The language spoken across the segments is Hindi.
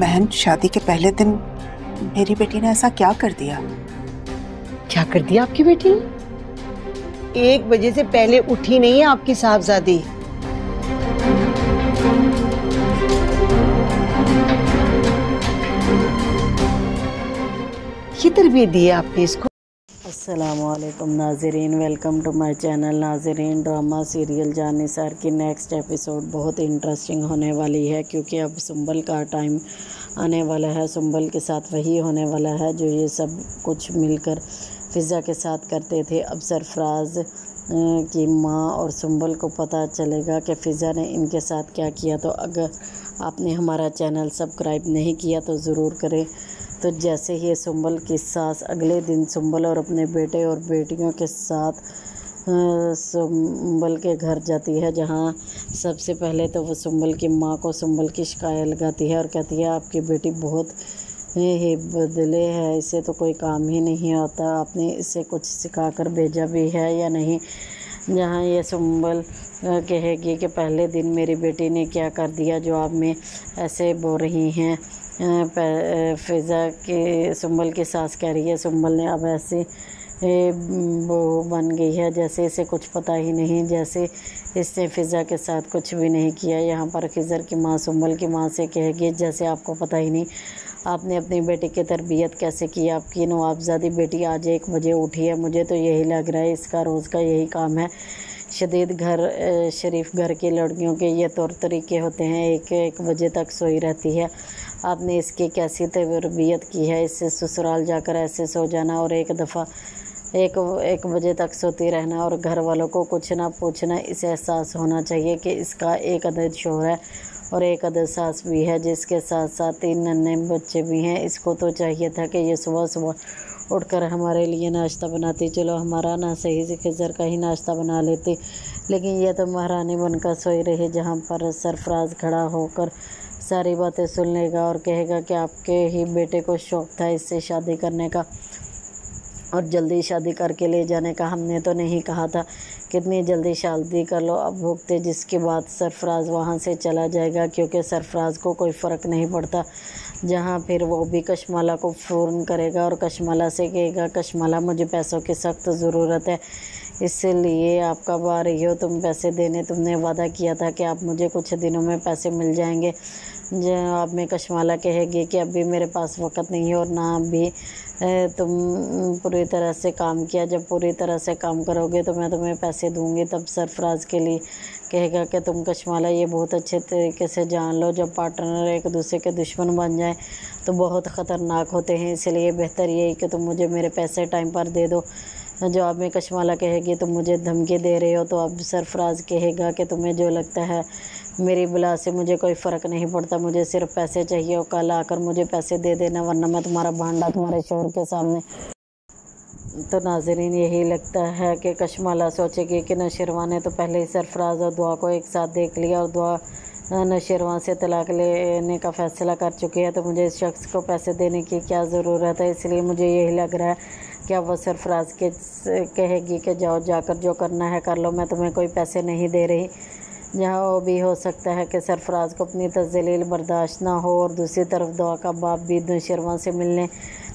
बहन, शादी के पहले दिन मेरी बेटी ने ऐसा क्या कर दिया? क्या कर दिया आपकी बेटी ने? 1 बजे से पहले उठी नहीं है आपकी साहबजादी। ये तरबियत दी है आपने इसको? अस्सलामुअलैकुम नाज़रीन, वेलकम टू माय चैनल। नाज़रीन, ड्रामा सीरियल जान निसार की नेक्स्ट एपिसोड बहुत इंटरेस्टिंग होने वाली है, क्योंकि अब सुंबल का टाइम आने वाला है। सुंबल के साथ वही होने वाला है जो ये सब कुछ मिलकर फ़िज़ा के साथ करते थे। अब सरफराज की माँ और सुंबल को पता चलेगा कि फ़िज़ा ने इनके साथ क्या किया। तो अगर आपने हमारा चैनल सब्सक्राइब नहीं किया तो ज़रूर करें। तो जैसे ही सुंबल की सास अगले दिन सुंबल और अपने बेटे और बेटियों के साथ सुंबल के घर जाती है, जहां सबसे पहले तो वो सुंबल की माँ को सुंबल की शिकायत लगाती है और कहती है आपकी बेटी बहुत ही बदले है, इसे तो कोई काम ही नहीं आता, आपने इसे कुछ सिखा कर भेजा भी है या नहीं। जहाँ ये सुंबल कहेगी कि पहले दिन मेरी बेटी ने क्या कर दिया जो आप में ऐसे बोल रही हैं। फ़िज़ा के सुंबल की सास कह रही है सुंबल ने अब ऐसे वो बन गई है जैसे इसे कुछ पता ही नहीं, जैसे इसने फ़िज़ा के साथ कुछ भी नहीं किया। यहाँ पर खिज़र की माँ सुंबल की माँ से कहेगी जैसे आपको पता ही नहीं, आपने अपनी बेटी की तरबियत कैसे की। आपकी नवाबजादी बेटी आज 1 बजे उठी है, मुझे तो यही लग रहा है इसका रोज़ का यही काम है। शरीफ घर की लड़कियों के ये तौर तरीके होते हैं, 1 बजे तक सोई रहती है। आपने इसकी कैसी तरबियत की है, इससे ससुराल जाकर ऐसे सो जाना और एक बजे तक सोती रहना और घर वालों को कुछ ना पूछना। इसे एहसास होना चाहिए कि इसका एक अदद शौहर है और एक अदद सास भी है, जिसके साथ साथ 3 नन्हे बच्चे भी हैं। इसको तो चाहिए था कि ये सुबह सुबह उठकर हमारे लिए नाश्ता बनाती, चलो हमारा ना सही से खिज़र का ही नाश्ता बना लेती, लेकिन यह तो महारानी बनकर सोई रही। जहाँ पर सरफराज खड़ा होकर सारी बातें सुन लेगा और कहेगा कि आपके ही बेटे को शौक़ था इससे शादी करने का और जल्दी शादी करके ले जाने का, हमने तो नहीं कहा था कितनी जल्दी शादी कर लो अब भुगते। जिसके बाद सरफराज वहाँ से चला जाएगा, क्योंकि सरफराज को कोई फ़र्क नहीं पड़ता। जहाँ फिर वो भी कशमाला को फ़ोन करेगा और कशमाला से कहेगा कशमाला मुझे पैसों की सख्त ज़रूरत है, इसलिए आप कब आ रही हो तुम पैसे देने, तुमने वादा किया था कि आप मुझे कुछ दिनों में पैसे मिल जाएंगे। जवाब में कशमाला कहेगी कि अभी मेरे पास वक़्त नहीं है और ना भी तुम पूरी तरह से काम किया, जब पूरी तरह से काम करोगे तो मैं तुम्हें पैसे दूंगी। तब सरफराज के लिए कहेगा कि तुम कशमाला ये बहुत अच्छे तरीके से जान लो, जब पार्टनर एक दूसरे के दुश्मन बन जाए तो बहुत ख़तरनाक होते हैं, इसलिए बेहतर यही कि तुम मुझे मेरे पैसे टाइम पर दे दो। जवाब में कशमाला कहेगी तुम मुझे धमकी दे रहे हो। तो अब सरफराज कहेगा कि तुम्हें जो लगता है मेरी बला से मुझे कोई फ़र्क नहीं पड़ता, मुझे सिर्फ पैसे चाहिए और कल आकर मुझे पैसे दे देना, वरना मैं तुम्हारा भांडा तुम्हारे शोहर के सामने। तो नाज़रीन, यही लगता है कि कशमाला सोचेगी कि नौशरवा ने तो पहले ही सरफराज और दुआ को एक साथ देख लिया और दुआ नौशरवा से तलाक लेने का फ़ैसला कर चुकी है, तो मुझे इस शख्स को पैसे देने की क्या ज़रूरत है। इसलिए मुझे यही लग रहा है कि अब वह सरफराज के कहेगी कि जाओ जाकर जो करना है कर लो, मैं तुम्हें कोई पैसे नहीं दे रही। जहाँ वो भी हो सकता है कि सरफराज को अपनी तज़लील बर्दाश्त ना हो और दूसरी तरफ दुआ का बाप भी नौशरवा से मिलने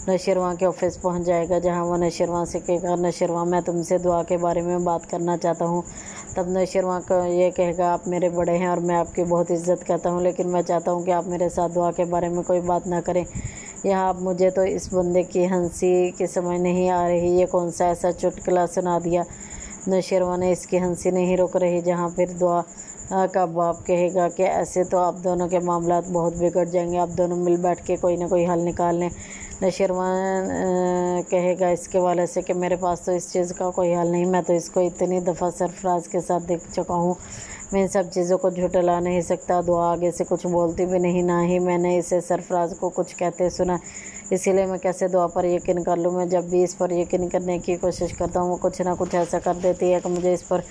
नौशरवा के ऑफिस पहुंच जाएगा, जहां वह नौशरवा से कहेगा नौशरवा मैं तुमसे दुआ के बारे में बात करना चाहता हूं। तब नौशरवा को ये कहेगा आप मेरे बड़े हैं और मैं आपकी बहुत इज्जत करता हूं, लेकिन मैं चाहता हूं कि आप मेरे साथ दुआ के बारे में कोई बात ना करें। यहाँ आप मुझे तो इस बंदे की हंसी की समझ नहीं आ रही, ये कौन सा ऐसा चुटकुला सुना दिया। नौशरवा ने इसकी हंसी नहीं रोक रही। जहाँ फिर दुआ का बाप कहेगा कि ऐसे तो आप दोनों के मामलात बहुत बिगड़ जाएंगे, आप दोनों मिल बैठ के कोई ना कोई हल निकाल लें। नौशरवा कहेगा इसके वाले से कि मेरे पास तो इस चीज़ का कोई हल नहीं, मैं तो इसको इतनी दफ़ा सरफराज के साथ देख चुका हूँ, मैं इन सब चीज़ों को झुठला नहीं सकता। दुआ आगे से कुछ बोलती भी नहीं, ना ही मैंने इसे सरफराज को कुछ कहते सुना, इसीलिए मैं कैसे दुआ पर यकीन कर लूँ। मैं जब भी इस पर यकीन करने की कोशिश करता हूँ वो कुछ ना कुछ ऐसा कर देती है कि मुझे इस पर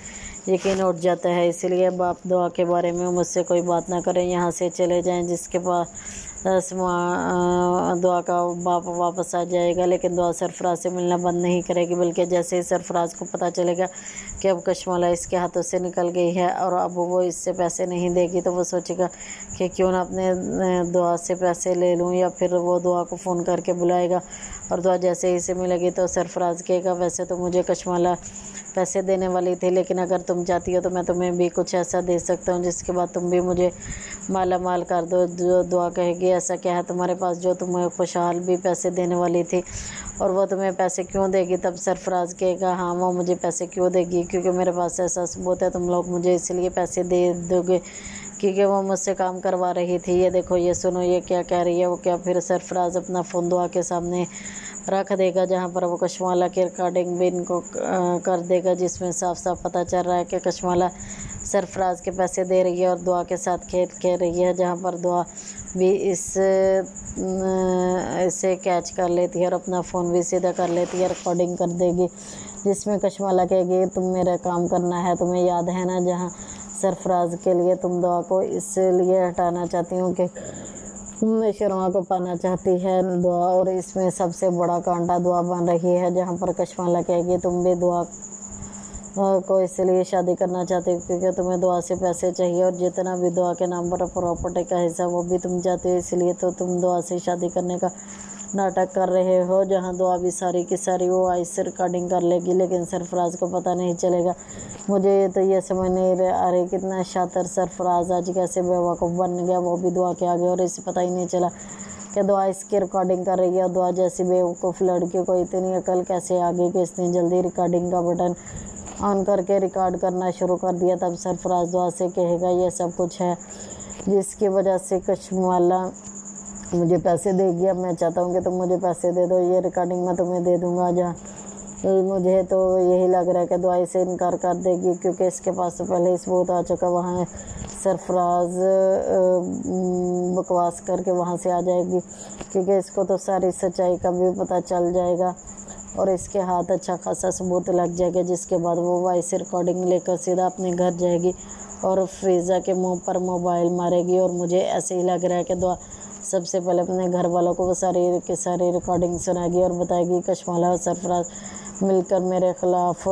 यकीन उठ जाता है। इसलिए अब आप दुआ के बारे में मुझसे कोई बात ना करें, यहाँ से चले जाएं। जिसके बाद दुआ का बाप वापस आ जाएगा, लेकिन दुआ सरफराज से मिलना बंद नहीं करेगी, बल्कि जैसे ही सरफराज को पता चलेगा कि अब कशमाला इसके हाथों से निकल गई है और अब वो इससे पैसे नहीं देगी, तो वो सोचेगा कि क्यों ना अपने दुआ से पैसे ले लूँ, या फिर वो दुआ को फ़ोन करके बुलाएगा और दुआ जैसे ही से मिलेगी तो सरफराज कहेगा वैसे तो मुझे कशमाला पैसे देने वाली थी, लेकिन अगर तुम चाहती हो तो मैं तुम्हें भी कुछ ऐसा दे सकता हूँ जिसके बाद तुम भी मुझे माला माल कर दो। जो दुआ कहेगी ऐसा क्या है तुम्हारे पास जो तुम्हें खुशहाल भी पैसे देने वाली थी और वो तुम्हें पैसे क्यों देगी? तब सरफराज कहेगा हाँ वो मुझे पैसे क्यों देगी, क्योंकि मेरे पास ऐसा सबूत है, तुम लोग मुझे इसलिए पैसे दे दोगे क्योंकि वो मुझसे काम करवा रही थी। ये देखो, ये सुनो, ये क्या कह रही है वो क्या। फिर सरफराज अपना फ़ोन दुआ के सामने रख देगा जहाँ पर वो कशमाला की रिकॉर्डिंग भी इनको कर देगा, जिसमें साफ साफ पता चल रहा है कि कशमाला सरफराज के पैसे दे रही है और दुआ के साथ खेल रही है, जहाँ पर दुआ भी इसे कैच कर लेती है और अपना फ़ोन भी सीधा कर लेती है, रिकॉर्डिंग कर देगी जिसमें कशमाला कहेगी तुम मेरा काम करना है, तुम्हें याद है ना जहाँ सरफराज के लिए तुम दुआ को इसलिए हटाना चाहती हूँ कि शर्मा को पाना चाहती है दुआ, और इसमें सबसे बड़ा कांटा दुआ बन रही है, जहाँ पर कशमाला कहेगी तुम भी दुआ को इसलिए शादी करना चाहते हो क्योंकि तुम्हें दुआ से पैसे चाहिए और जितना भी दुआ के नाम पर प्रॉपर्टी का हिस्सा वो भी तुम चाहते हो, इसलिए तो तुम दुआ से शादी करने का नाटक कर रहे हो। जहाँ दुआ भी सारी की सारी वो आइस रिकॉर्डिंग कर लेगी, लेकिन सरफराज को पता नहीं चलेगा। मुझे तो ये समझ नहीं आ रही कितना शातिर सरफराज आज कैसे बेवकूफ़ बन गया, वो भी दुआ के आगे, और इसे पता ही नहीं चला कि दुआ इसकी रिकॉर्डिंग कर रही है। दुआ जैसी बेवकूफ़ लड़की को इतनी अकल कैसे आ गई कि इसने जल्दी रिकॉर्डिंग का बटन ऑन करके रिकॉर्ड करना शुरू कर दिया। तब सरफराज दुआ से कहेगा ये सब कुछ है जिसकी वजह से कशमाला मुझे पैसे देगी, अब मैं चाहता हूँ कि तुम मुझे पैसे दे दो, ये रिकॉर्डिंग मैं तुम्हें दे दूँगा। जहाँ मुझे तो यही लग रहा है कि दुआ से इनकार कर देगी क्योंकि इसके पास तो पहले ही सबूत आ चुका। वहाँ सरफराज बकवास करके वहाँ से आ जाएगी क्योंकि इसको तो सारी सच्चाई का भी पता चल जाएगा और इसके हाथ अच्छा खासा सबूत लग जाएगा, जिसके बाद वो वॉइस रिकॉर्डिंग लेकर सीधा अपने घर जाएगी और फिज़ा के मुंह पर मोबाइल मारेगी। और मुझे ऐसे ही लग रहा है कि दुआ सबसे पहले अपने घर वालों को वो सारी रिकॉर्डिंग सुनाएगी और बताएगी कशमाला और सरफराज मिलकर मेरे ख़िलाफ़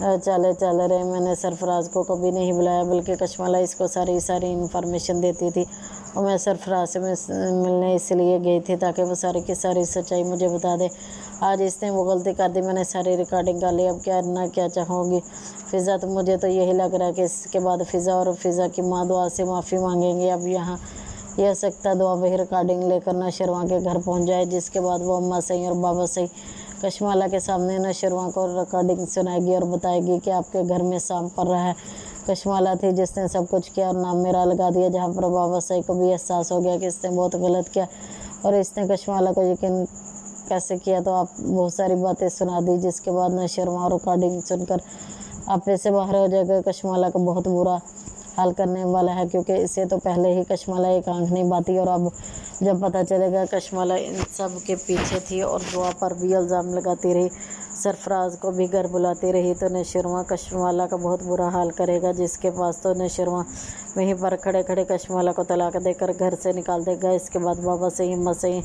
चले रहे। मैंने सरफराज को कभी नहीं बुलाया, बल्कि कशमाला इसको सारी इन्फॉर्मेशन देती थी और मैं सरफराज से मिलने इसलिए गई थी ताकि वो सारी की सारी सच्चाई मुझे बता दे। आज इसने वो गलती कर दी, मैंने सारी रिकॉर्डिंग कर ली, अब क्या चाहोगी फ़िज़ा? तो मुझे तो यही लग रहा है कि इसके बाद फ़िज़ा और फ़िज़ा की माँ दुआ से माफ़ी मांगेंगे। अब यहाँ यह सकता दुआ वही रिकॉर्डिंग लेकर नशरवा के घर पहुँच जाए, जिसके बाद वो अम्मा सही और बाबा सही कशमाला के सामने नशरवा को रिकॉर्डिंग सुनाएगी और बताएगी कि आपके घर में सांप पड़ रहा है। कशमाला थी जिसने सब कुछ किया और नाम मेरा लगा दिया, जहाँ पर बाबा सही को भी एहसास हो गया कि इसने बहुत गलत किया और इसने कशमाला को यकीन कैसे किया। तो आप बहुत सारी बातें सुना दी, जिसके बाद नशरवा रिकॉर्डिंग सुनकर आपे से बाहर हो जाएगा। कशमाला का बहुत बुरा हाल करने वाला है क्योंकि इसे तो पहले ही कशमाला एक आंख नहीं बाती, और अब जब पता चलेगा कशमाला इन सब के पीछे थी और दुआ पर भी इल्ज़ाम लगाती रही, सरफराज को भी घर बुलाती रही, तो नशरवा कशमाला का बहुत बुरा हाल करेगा, जिसके पास तो नशरवा वहीं पर खड़े खड़े कशमाला को तलाक देकर घर से निकाल देगा। इसके बाद बाबा से हिम्मत से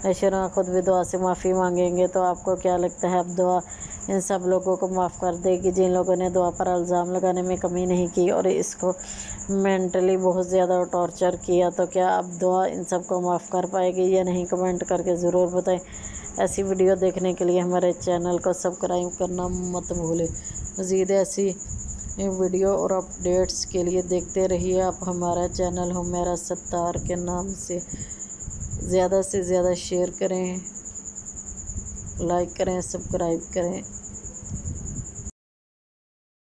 नशरवा खुद भी दुआ से माफ़ी मांगेंगे। तो आपको क्या लगता है अब दुआ इन सब लोगों को माफ़ कर देगी जिन लोगों ने दुआ पर इल्ज़ाम लगाने में कमी नहीं की और इसको मेंटली बहुत ज़्यादा टॉर्चर किया? तो क्या अब दुआ इन सब को माफ़ कर पाएगी या नहीं? कमेंट करके ज़रूर बताएं। ऐसी वीडियो देखने के लिए हमारे चैनल को सब्सक्राइब करना मत भूलें। मज़ीद ऐसी वीडियो और अपडेट्स के लिए देखते रहिए आप हमारा चैनल हुमैरा सत्तार के नाम से ज़्यादा से ज़्यादा शेयर करें, लाइक करें, सब्सक्राइब करें।